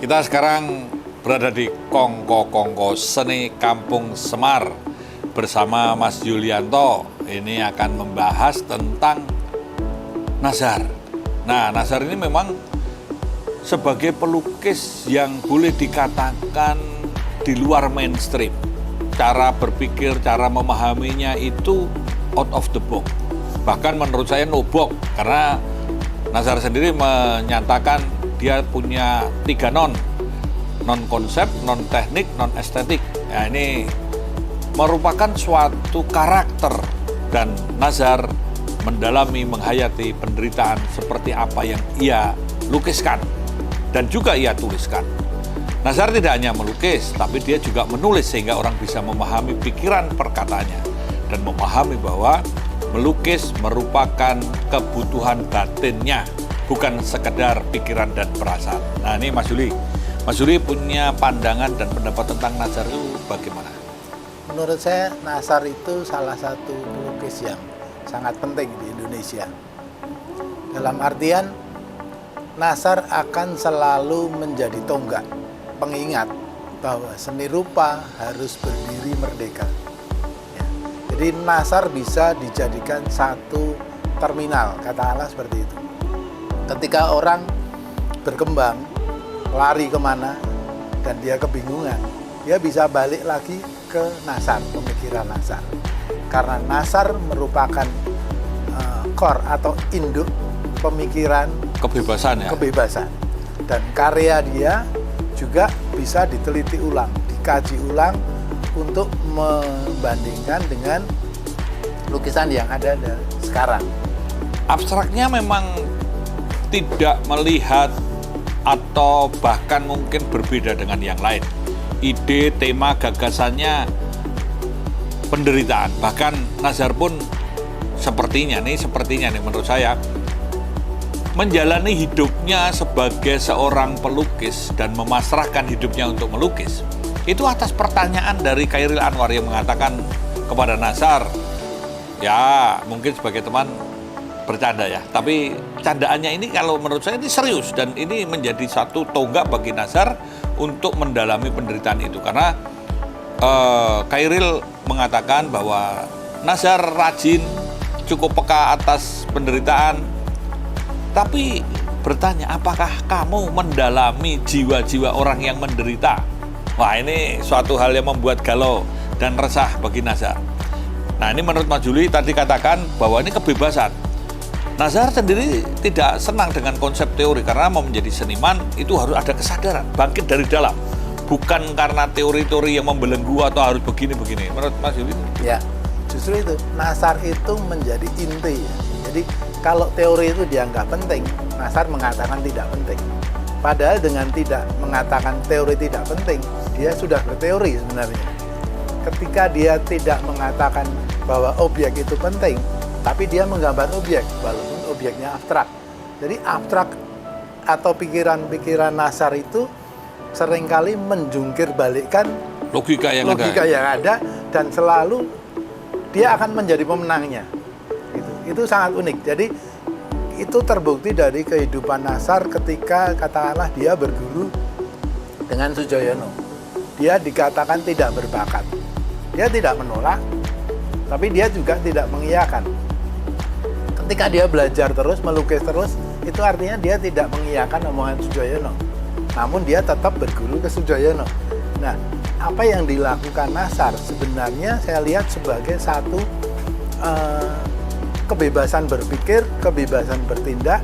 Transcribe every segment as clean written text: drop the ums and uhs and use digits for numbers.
Kita sekarang berada di Kongko-Kongko Seni Kampung Semar bersama Mas Yulianto. Ini akan membahas tentang Nazar. Nah, Nazar ini memang sebagai pelukis yang boleh dikatakan di luar mainstream. Cara berpikir, cara memahaminya itu out of the box. Bahkan menurut saya no box, karena Nazar sendiri menyatakan dia punya 3 non konsep, non teknik, non estetik. Ya, ini merupakan suatu karakter dan Nazar mendalami, menghayati penderitaan seperti apa yang ia lukiskan dan juga ia tuliskan. Nazar tidak hanya melukis, tapi dia juga menulis sehingga orang bisa memahami pikiran perkataannya dan memahami bahwa melukis merupakan kebutuhan batinnya, bukan sekedar pikiran dan perasaan. Nah, ini Mas Juli punya pandangan dan pendapat tentang Nazar itu bagaimana? Menurut saya Nazar itu salah satu pelukis yang sangat penting di Indonesia. Dalam artian Nazar akan selalu menjadi tonggak pengingat bahwa seni rupa harus berdiri merdeka. Ya. Jadi Nazar bisa dijadikan satu terminal, katakanlah seperti itu. Ketika orang berkembang, lari kemana, dan dia kebingungan, dia bisa balik lagi ke Nazar, pemikiran Nazar. Karena Nazar merupakan core atau induk pemikiran Kebebasan ya? Kebebasan. Dan karya dia juga bisa diteliti ulang, dikaji ulang untuk membandingkan dengan lukisan yang ada sekarang. Abstraknya memang tidak melihat atau bahkan mungkin berbeda dengan yang lain. Ide, tema, gagasannya penderitaan. Bahkan Nazar pun sepertinya nih menurut saya menjalani hidupnya sebagai seorang pelukis dan memasrahkan hidupnya untuk melukis. Itu atas pertanyaan dari Chairil Anwar yang mengatakan kepada Nazar, ya mungkin sebagai teman bercanda ya, tapi candaannya ini kalau menurut saya ini serius dan ini menjadi satu tonggak bagi Nazar untuk mendalami penderitaan itu. Karena Chairil mengatakan bahwa Nazar rajin, cukup peka atas penderitaan, tapi bertanya, apakah kamu mendalami jiwa-jiwa orang yang menderita? Wah, ini suatu hal yang membuat galau dan resah bagi Nazar. Nah, ini menurut Mas Juli tadi katakan bahwa ini kebebasan. Nazar sendiri tidak senang dengan konsep teori karena mau menjadi seniman itu harus ada kesadaran, bangkit dari dalam. Bukan karena teori-teori yang membelenggu atau harus begini-begini. Menurut Mas Juli? Ya, justru itu. Nazar itu menjadi inti ya. Jadi kalau teori itu dianggap penting, Nazar mengatakan tidak penting. Padahal dengan tidak mengatakan teori tidak penting, dia sudah berteori sebenarnya. Ketika dia tidak mengatakan bahwa objek itu penting, tapi dia menggambar objek, walaupun objeknya abstrak. Jadi abstrak atau pikiran-pikiran Nazar itu seringkali menjungkir balikkan logika yang ada dan selalu dia akan menjadi pemenangnya. Itu sangat unik. Jadi itu terbukti dari kehidupan Nazar ketika katakanlah dia berguru dengan Soejoyono. Dia dikatakan tidak berbakat. Dia tidak menolak, tapi dia juga tidak mengiyakan. Ketika dia belajar terus, melukis terus, itu artinya dia tidak mengiyakan omongan Soejoyono. Namun dia tetap berguru ke Soejoyono. Nah, apa yang dilakukan Nazar sebenarnya saya lihat sebagai satu kebebasan berpikir, kebebasan bertindak,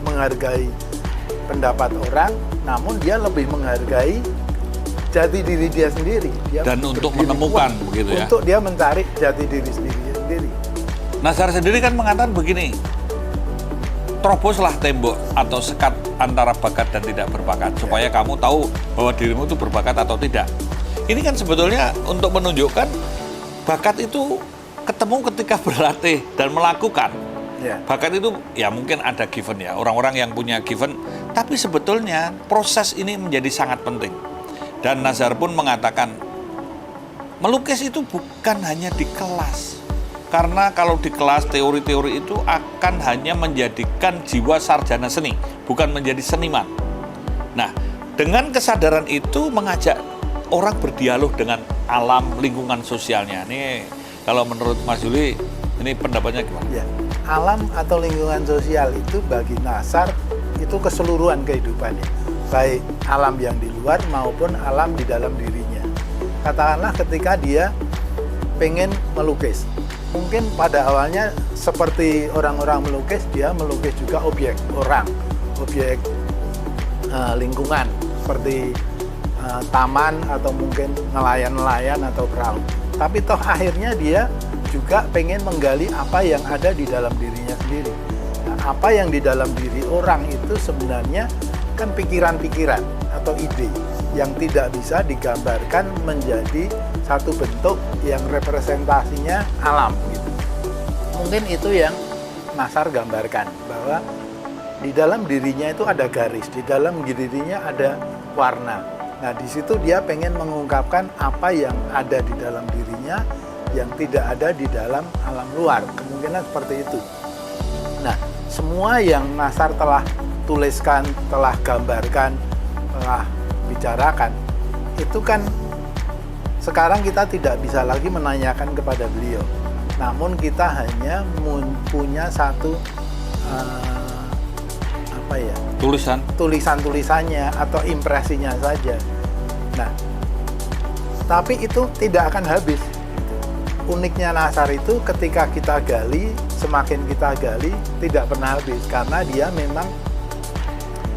menghargai pendapat orang, namun dia lebih menghargai jati diri dia sendiri. Dia dan untuk menemukan begitu ya. Untuk dia mencari jati diri sendiri. Nazar sendiri kan mengatakan begini, teroboslah tembok atau sekat antara bakat dan tidak berbakat supaya kamu tahu bahwa dirimu itu berbakat atau tidak. Ini kan sebetulnya untuk menunjukkan bakat itu ketemu ketika berlatih dan melakukan. Ya. Bakat itu ya mungkin ada given ya, orang-orang yang punya given, tapi sebetulnya proses ini menjadi sangat penting. Dan Nazar pun mengatakan melukis itu bukan hanya di kelas. Karena kalau di kelas teori-teori itu akan hanya menjadikan jiwa sarjana seni, bukan menjadi seniman. Nah, Dengan kesadaran itu mengajak orang berdialog dengan alam lingkungan sosialnya. Ini kalau menurut Mas Juli, ini pendapatnya gimana? Ya, alam atau lingkungan sosial itu bagi Nasar itu keseluruhan kehidupannya, baik alam yang di luar maupun alam di dalam dirinya. Katakanlah ketika dia pengen melukis, mungkin pada awalnya seperti orang-orang melukis, dia melukis juga objek orang, objek lingkungan seperti taman atau mungkin nelayan-nelayan atau perahu. Tapi toh akhirnya dia juga pengen menggali apa yang ada di dalam dirinya sendiri. Nah, apa yang di dalam diri orang itu sebenarnya kan pikiran-pikiran atau ide yang tidak bisa digambarkan menjadi satu bentuk yang representasinya alam gitu. Mungkin itu yang Nasar gambarkan, bahwa di dalam dirinya itu ada garis, di dalam dirinya ada warna. Nah, di situ dia pengen mengungkapkan apa yang ada di dalam dirinya yang tidak ada di dalam alam luar. Kemungkinan seperti itu. Nah, semua yang Nasar telah tuliskan, telah gambarkan, telah bicarakan, itu kan sekarang kita tidak bisa lagi menanyakan kepada beliau. Namun kita hanya punya satu tulisan-tulisannya atau impresinya saja. Nah, tapi itu tidak akan habis. Uniknya Nasar itu ketika kita gali, semakin kita gali tidak pernah habis, karena dia memang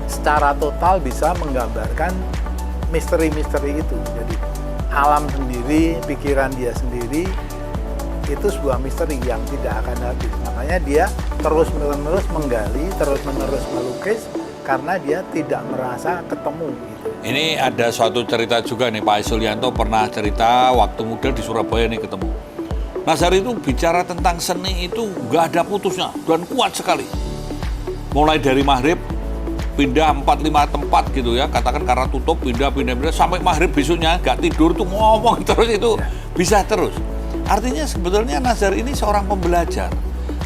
secara total bisa menggambarkan misteri-misteri itu. Jadi alam sendiri, pikiran dia sendiri itu sebuah misteri yang tidak akan habis. Makanya dia terus-menerus menggali, terus-menerus melukis karena dia tidak merasa ketemu gitu. Ini ada suatu cerita juga nih, Pak Sulianto pernah cerita waktu muda di Surabaya nih ketemu. Nasar itu bicara tentang seni itu nggak ada putusnya dan kuat sekali. Mulai dari maghrib pindah 4-5 tempat gitu ya, katakan karena tutup pindah sampai maghrib besoknya nggak tidur tuh ngomong terus itu bisa terus. Artinya sebetulnya Nasar ini seorang pembelajar.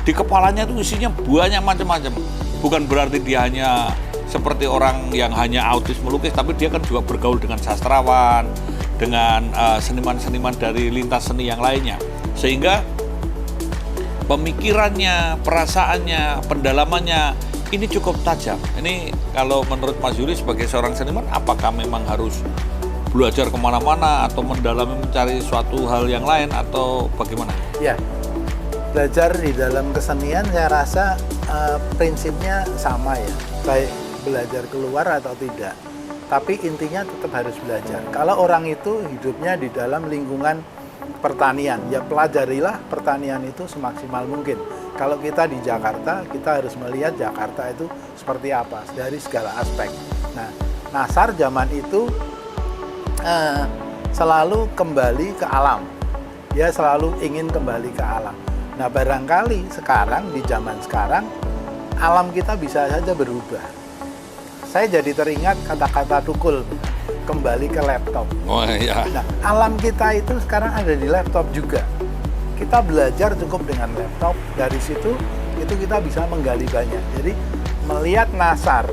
Di kepalanya itu isinya banyak macam-macam. Bukan berarti dia hanya seperti orang yang hanya autis melukis, tapi dia kan juga bergaul dengan sastrawan, dengan seniman-seniman dari lintas seni yang lainnya. Sehingga pemikirannya, perasaannya, pendalamannya ini cukup tajam. Ini kalau menurut Mas Yuli sebagai seorang seniman, apakah memang harus belajar kemana-mana atau mendalami mencari suatu hal yang lain atau bagaimana? Ya, belajar di dalam kesenian saya rasa prinsipnya sama ya, baik belajar keluar atau tidak. Tapi intinya tetap harus belajar. Kalau orang itu hidupnya di dalam lingkungan pertanian, ya pelajarilah pertanian itu semaksimal mungkin. Kalau kita di Jakarta, kita harus melihat Jakarta itu seperti apa dari segala aspek. Nah, Nasar zaman itu selalu kembali ke alam. Dia selalu ingin kembali ke alam. Nah, barangkali sekarang, di zaman sekarang, alam kita bisa saja berubah. Saya jadi teringat kata-kata Tukul, kembali ke laptop. Oh iya. Nah, alam kita itu sekarang ada di laptop juga. Kita belajar cukup dengan laptop, dari situ itu kita bisa menggali banyak. Jadi melihat Nasar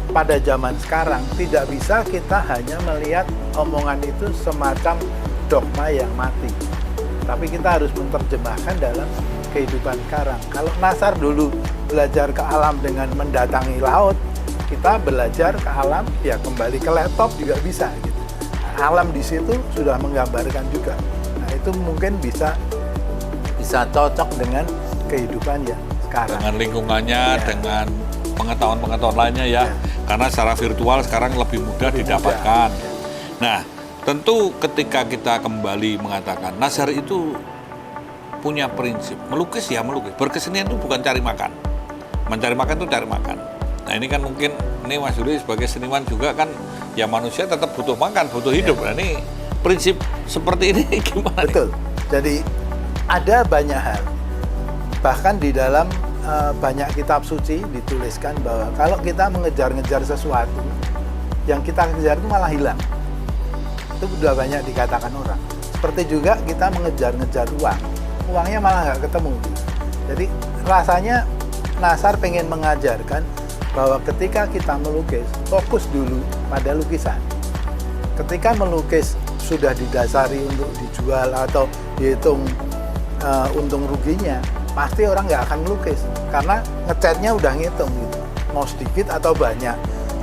pada zaman sekarang tidak bisa kita hanya melihat omongan itu semacam dogma yang mati. Tapi kita harus menerjemahkan dalam kehidupan sekarang. Kalau Nasar dulu belajar ke alam dengan mendatangi laut, kita belajar ke alam ya kembali ke laptop juga bisa gitu. Alam di situ sudah menggambarkan juga. Nah, itu mungkin bisa cocok dengan kehidupan yang sekarang. Dengan lingkungannya, dengan pengetahuan-pengetahuan lainnya ya. Karena secara virtual sekarang lebih mudah didapatkan. Nah, tentu ketika kita kembali mengatakan Nasar itu punya prinsip, melukis ya melukis. Berkesenian itu bukan cari makan. Mencari makan itu cari makan. Nah, ini kan mungkin ini Mas Yuli sebagai seniman juga kan ya manusia tetap butuh makan, butuh hidup. Nah, ini prinsip seperti ini gimana? Betul. Jadi ada banyak hal. Bahkan di dalam banyak kitab suci dituliskan bahwa kalau kita mengejar-ngejar sesuatu, yang kita kejar itu malah hilang. Itu sudah banyak dikatakan orang. Seperti juga kita mengejar-ngejar uang, uangnya malah nggak ketemu. Jadi rasanya Nasar pengen mengajarkan bahwa ketika kita melukis, fokus dulu pada lukisan. Ketika melukis sudah didasari untuk dijual atau dihitung untung ruginya, pasti orang nggak akan melukis karena ngecatnya udah ngitung gitu, mau sedikit atau banyak,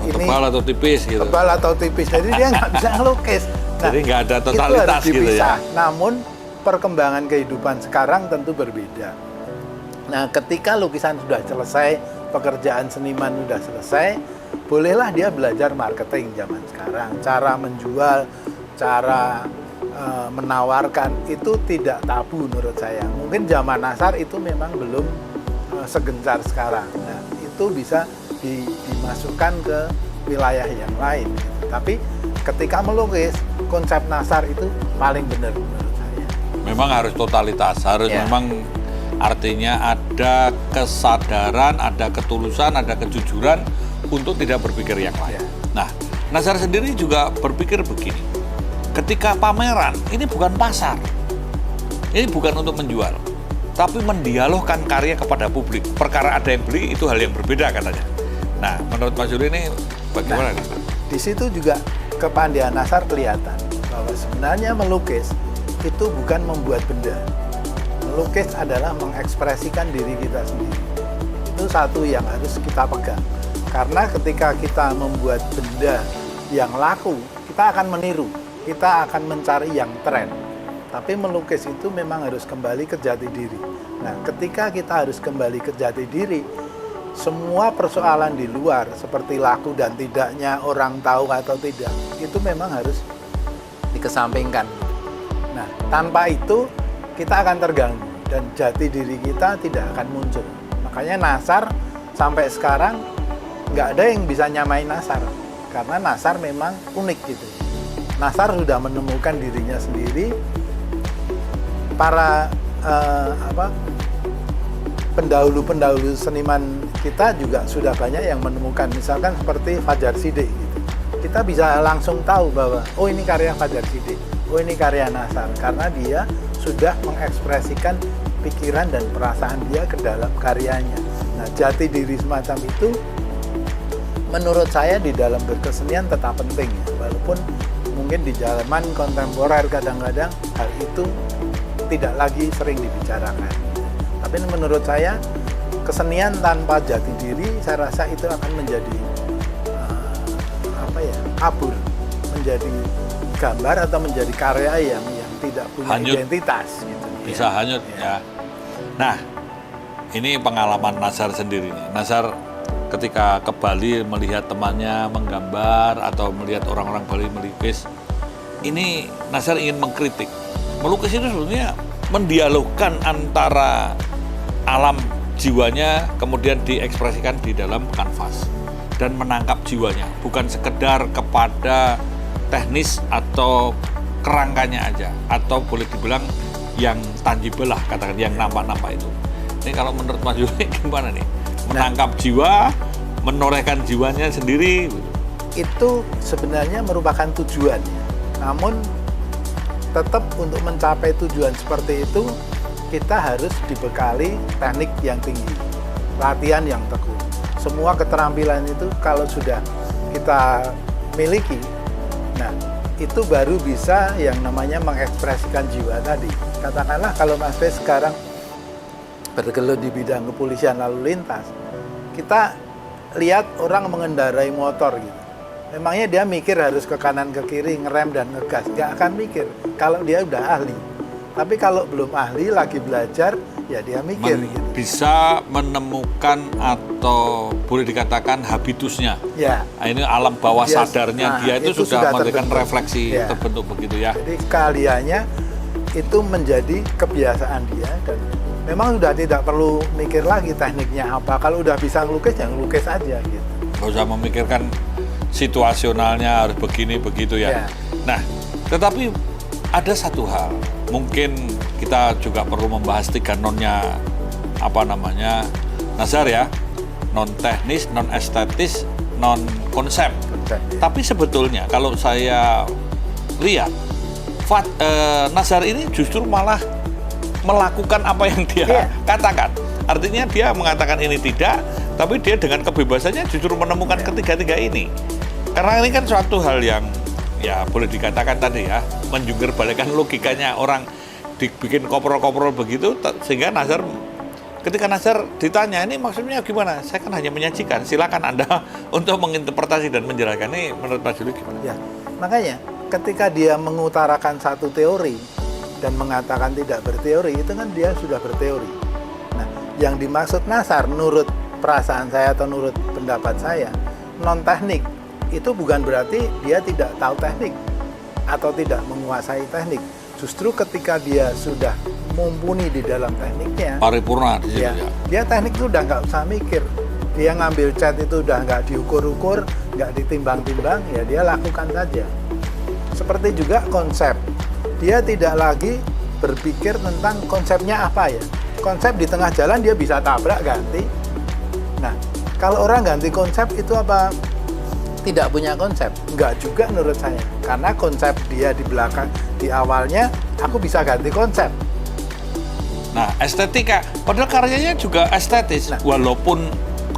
tebal atau tipis gitu. Tebal atau tipis, jadi dia nggak bisa ngelukis. Nah, jadi nggak ada totalitas itu harus gitu dipisah. ya. Namun perkembangan kehidupan sekarang tentu berbeda. Nah, ketika lukisan sudah selesai, pekerjaan seniman sudah selesai, bolehlah dia belajar marketing zaman sekarang, cara menjual, cara menawarkan, itu tidak tabu menurut saya. Mungkin zaman Nasar itu memang belum segencar sekarang. Nah, itu bisa dimasukkan ke wilayah yang lain. Gitu. Tapi ketika melukis, konsep Nasar itu paling benar menurut saya. Memang harus totalitas, harus memang artinya ada kesadaran, ada ketulusan, ada kejujuran untuk tidak berpikir yang lain. Nah, Nasar sendiri juga berpikir begini. Ketika pameran, ini bukan pasar. Ini bukan untuk menjual, tapi mendialogkan karya kepada publik. Perkara ada yang beli, itu hal yang berbeda katanya. Nah, menurut Mas Juli ini bagaimana? Nah, di situ juga kepandaian Nasar kelihatan bahwa sebenarnya melukis itu bukan membuat benda. Melukis adalah mengekspresikan diri kita sendiri. Itu satu yang harus kita pegang. Karena ketika kita membuat benda yang laku, kita akan meniru. Kita akan mencari yang tren. Tapi melukis itu memang harus kembali ke jati diri. Nah, ketika kita harus kembali ke jati diri, semua persoalan di luar seperti laku dan tidaknya, orang tahu atau tidak, itu memang harus dikesampingkan. Nah, tanpa itu kita akan terganggu dan jati diri kita tidak akan muncul. Makanya Nasar sampai sekarang nggak ada yang bisa nyamain Nasar, karena Nasar memang unik gitu. Nasar sudah menemukan dirinya sendiri. Para pendahulu-pendahulu seniman kita juga sudah banyak yang menemukan, misalkan seperti Fajar Sidik gitu. Kita bisa langsung tahu bahwa oh ini karya Fajar Sidik, oh ini karya Nasar, karena dia sudah mengekspresikan pikiran dan perasaan dia ke dalam karyanya. Nah, jati diri semacam itu menurut saya di dalam berkesenian tetap penting ya, walaupun mungkin di zaman kontemporer kadang-kadang hal itu tidak lagi sering dibicarakan. Tapi menurut saya kesenian tanpa jati diri, saya rasa itu akan menjadi kabur, menjadi gambar atau menjadi karya yang tidak punya hanyut, identitas. Gitu, bisa hanyut ya. Nah, ini pengalaman Nasar sendiri nih. Nasar ketika ke Bali melihat temannya menggambar atau melihat orang-orang Bali melukis, ini Nasar ingin mengkritik. Melukis itu sebenarnya mendialogkan antara alam jiwanya kemudian diekspresikan di dalam kanvas dan menangkap jiwanya, bukan sekedar kepada teknis atau kerangkanya aja, atau boleh dibilang yang tangible lah, katakan yang nampak-nampak itu. Ini kalau menurut Mas Juli gimana nih? Menangkap jiwa, menorehkan jiwanya sendiri. Itu sebenarnya merupakan tujuan. Namun tetap untuk mencapai tujuan seperti itu, kita harus dibekali teknik yang tinggi, latihan yang tekun. Semua keterampilan itu kalau sudah kita miliki, nah itu baru bisa yang namanya mengekspresikan jiwa tadi. Katakanlah kalau Mas Fes sekarang bergelut di bidang kepolisian lalu lintas, kita lihat orang mengendarai motor gitu. Memangnya dia mikir harus ke kanan ke kiri, ngerem dan ngegas? Nggak akan mikir kalau dia udah ahli. Tapi kalau belum ahli, lagi belajar, ya dia mikir gitu. Bisa menemukan atau boleh dikatakan habitusnya. Ya. Nah, ini alam bawah sadarnya dia itu sudah memberikan terbentuk. Refleksi ya. Terbentuk begitu ya. Jadi keahliannya itu menjadi kebiasaan dia dan memang sudah tidak perlu mikir lagi tekniknya apa. Kalau udah bisa ngelukis, ya ngelukis aja gitu. Nggak usah memikirkan situasionalnya harus begini begitu ya. Nah, tetapi ada satu hal, mungkin kita juga perlu membahas 3 nonnya Nasar ya, non teknis, non estetis, non konsep. Tapi sebetulnya kalau saya lihat Nasar ini justru malah melakukan apa yang dia katakan. Artinya dia mengatakan ini tidak, Tapi dia dengan kebebasannya justru menemukan ketiga-tiga ini. Karena ini kan suatu hal yang ya boleh dikatakan tadi ya, menjungkir-balikan logikanya orang dibikin koprol-koprol begitu, sehingga Nazar, ketika Nazar ditanya, ini maksudnya gimana? Saya kan hanya menyajikan, silakan Anda untuk menginterpretasi dan menjelaskan. Ini menurut Pak Juli gimana? Ya, makanya ketika dia mengutarakan satu teori dan mengatakan tidak berteori, itu kan dia sudah berteori. Nah, yang dimaksud Nazar menurut perasaan saya atau menurut pendapat saya, non teknik itu bukan berarti dia tidak tahu teknik atau tidak menguasai teknik. Justru ketika dia sudah mumpuni di dalam tekniknya, paripurna di situ ya, ya. dia teknik itu udah nggak usah mikir. Dia ngambil cat itu udah nggak diukur-ukur, nggak ditimbang-timbang, ya dia lakukan saja. Seperti juga konsep, dia tidak lagi berpikir tentang konsepnya apa ya. Konsep di tengah jalan dia bisa tabrak, ganti. Nah, kalau orang ganti konsep itu apa? Tidak punya konsep? Enggak juga menurut saya. Karena konsep dia di belakang, di awalnya, aku bisa ganti konsep. Nah, estetika, padahal karyanya juga estetis. Nah. Walaupun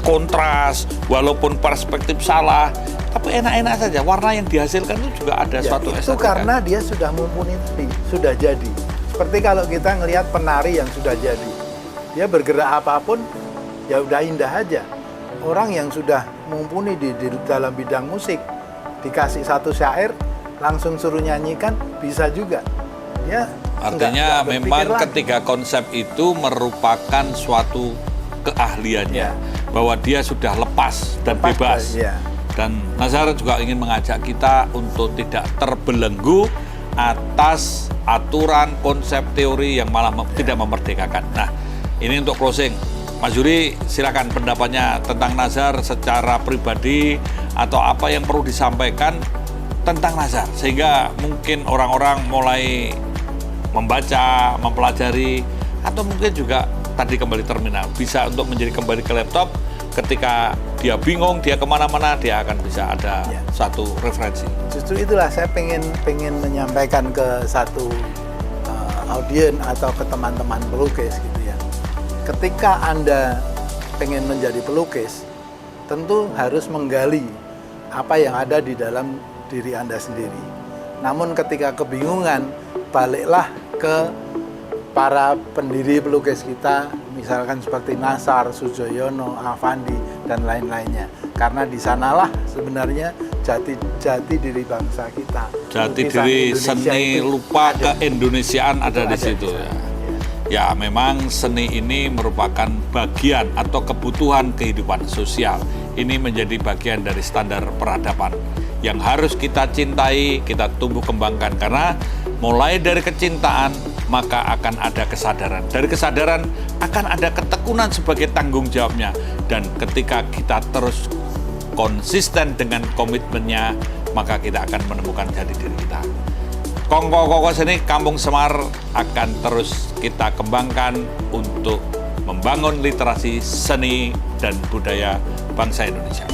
kontras, walaupun perspektif salah, tapi enak-enak saja. Warna yang dihasilkan itu juga ada Ya, suatu itu estetika. karena dia sudah mumpuni tadi, sudah jadi. Seperti kalau kita ngelihat penari yang sudah jadi. Dia bergerak apapun, ya udah indah aja. Orang yang sudah mumpuni di dalam bidang musik, dikasih satu syair, langsung suruh nyanyikan, bisa juga. Dia Artinya nggak berpikir memang lagi. ketika konsep itu merupakan suatu keahliannya, Ya. bahwa dia sudah lepas dan Lepas, bebas. ya. Dan Nazar juga ingin mengajak kita untuk tidak terbelenggu atas aturan konsep teori yang malah tidak memerdekakan. Nah, ini untuk closing. Mas Juri, silakan pendapatnya tentang Nazar secara pribadi atau apa yang perlu disampaikan tentang Nazar, sehingga mungkin orang-orang mulai membaca, mempelajari, atau mungkin juga tadi kembali terminal, bisa untuk menjadi kembali ke laptop. Ketika dia bingung, dia kemana-mana, dia akan bisa ada Ya. satu referensi. Justru itulah saya pengen menyampaikan ke satu audien atau ke teman-teman pelukis gitu ya. Ketika Anda pengen menjadi pelukis, tentu harus menggali apa yang ada di dalam diri Anda sendiri. Namun ketika kebingungan, baliklah ke para pendiri pelukis kita, misalkan seperti Nazar, Soejoyono, Affandi, dan lain-lainnya. Karena di sanalah sebenarnya jati diri bangsa kita. Jati Lukisan diri Indonesia seni itu lupa ada. keindonesiaan ada di situ sana. ya. Ya, memang seni ini merupakan bagian atau kebutuhan kehidupan sosial. Ini menjadi bagian dari standar peradaban yang harus kita cintai, kita tumbuh kembangkan. Karena mulai dari kecintaan, maka akan ada kesadaran. Dari kesadaran akan ada ketekunan sebagai tanggung jawabnya. Dan ketika kita terus konsisten dengan komitmennya, maka kita akan menemukan jati diri kita. Kongko Seni Kampung Semar akan terus kita kembangkan untuk membangun literasi seni dan budaya bangsa Indonesia.